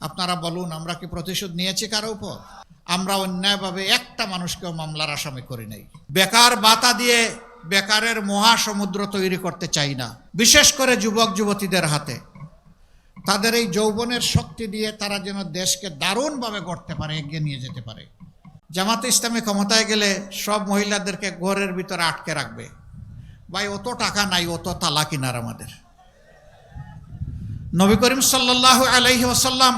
আপনারা বলুন, আমরা কি প্রতিশোধ নিয়েছি কারো উপর? আমরা অন্যায়ভাবে একটা মানুষকেও মামলার আসামি করি নাই। বেকার ভাতা দিয়ে বেকারের মহাসমুদ্র তৈরি করতে চাই না, বিশেষ করে যুবক যুবতীদের হাতে। তাদের এই যৌবনের শক্তি দিয়ে তারা যেন দেশকে দারুণভাবে গড়তে পারে, এগিয়ে নিয়ে যেতে পারে। জামাতে ইসলামী ক্ষমতায় গেলে সব মহিলাদেরকে ঘরের ভিতরে আটকে রাখবে। ভাই, অত টাকা নাই, অত তালা কিনার আমাদের। নবী করিম সাল্লাল্লাহু আলাইহি ওয়াসাল্লাম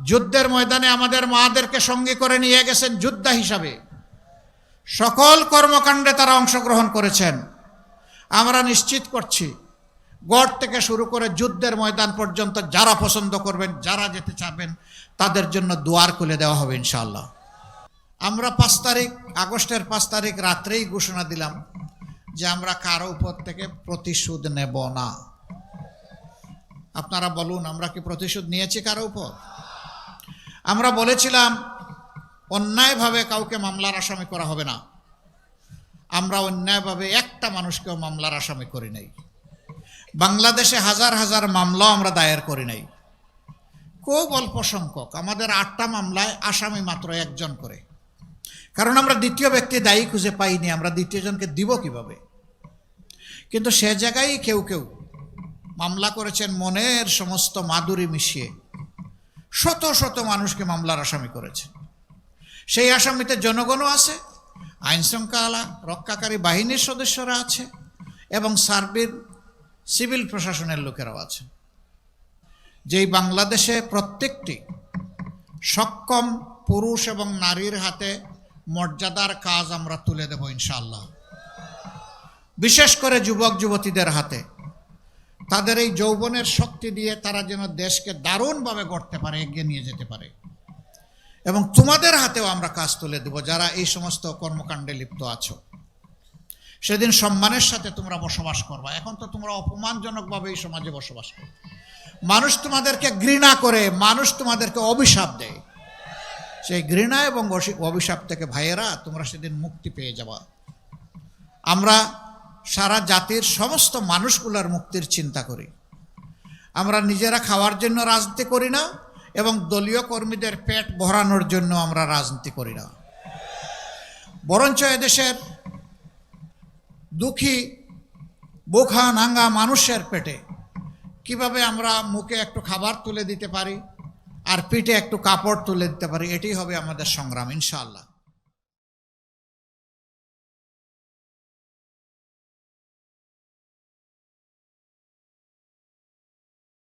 যুদ্ধের ময়দানে আমাদের মাদেরকে সঙ্গী করে নিয়ে গেছেন যোদ্ধা হিসাবে। সকল কর্মকাণ্ডে তারা অংশগ্রহণ করেছেন। আমরা নিশ্চিত করছি, গড় থেকে শুরু করে যুদ্ধের ময়দান পর্যন্ত যারা পছন্দ করবেন, যারা যেতে চাবেন, তাদের জন্য দুয়ার খুলে দেওয়া হবে ইনশাআল্লাহ। আমরা আগস্টের 5 তারিখ রাত্রেই ঘোষণা দিলাম যে আমরা কারো উপর থেকে প্রতিশোধ নেব না। আপনারা বলুন, আমরা কি প্রতিশোধ নিয়েছি কারো উপর? আমরা বলেছিলাম অন্যায়ভাবে কাউকে মামলার আসামি করা হবে না। আমরা অন্যায়ভাবে একটা মানুষকেও মামলার আসামি করি নাই। বাংলাদেশে হাজার হাজার মামলাও আমরা দায়ের করি নাই। খুব অল্প সংখ্যক, আমাদের 8টা মামলায় আসামি মাত্র 1 জন করে। কারণ আমরা দ্বিতীয় ব্যক্তি দায়ী খুঁজে পাইনি, আমরা দ্বিতীয় জনকে দিব কিভাবে? কিন্তু সে জায়গায় কেউ কেউ মামলা করেছেন মনের সমস্ত মাধুরী মিশিয়ে, শত শত মানুষকে মামলার আসামি করেছে। সেই আসামিতে জনগণও আছে, আইন শৃঙ্খলা রক্ষাকারী বাহিনীর সদস্যরা আছে, এবং সার্বিক সিভিল প্রশাসনের লোকেরাও আছে। যেই বাংলাদেশে প্রত্যেকটি সক্ষম পুরুষ এবং নারীর হাতে মর্যাদার কাজ আমরা তুলে দেব ইনশাআল্লাহ। বিশেষ করে যুবক যুবতীদের হাতে, তাদের এই যৌবনের শক্তি দিয়ে তারা যেন দেশকে দারুণভাবে গড়তে পারে, এগিয়ে নিয়ে যেতে পারে। এবং তোমাদের হাতেও আমরা কাজ তুলে দেব, যারা এই সমস্ত কর্মকাণ্ডে লিপ্ত আছো। সেদিন সম্মানের সাথে তোমরা বসবাস করবা। এখন তো তোমরা অপমানজনকভাবে এই সমাজে বসবাস করো। মানুষ তোমাদেরকে ঘৃণা করে, মানুষ তোমাদেরকে অভিশাপ দেয়। সেই ঘৃণা এবং অভিশাপ থেকে ভাইয়েরা তোমরা সেদিন মুক্তি পেয়ে যাবা। আমরা সারা জাতির সমস্ত মানুষগুলোর মুক্তির চিন্তা করি। আমরা নিজেরা খাওয়ার জন্য রাজনীতি করি না, এবং দলীয় কর্মীদের পেট ভরানোর জন্য আমরা রাজনীতি করি না। বরঞ্চ এদেশের দুঃখী বোখা নাঙ্গা মানুষের পেটে কিভাবে আমরা মুখে একটু খাবার তুলে দিতে পারি আর পিঠে একটু কাপড় তুলে দিতে পারি, এটাই হবে আমাদের সংগ্রাম ইনশাআল্লাহ।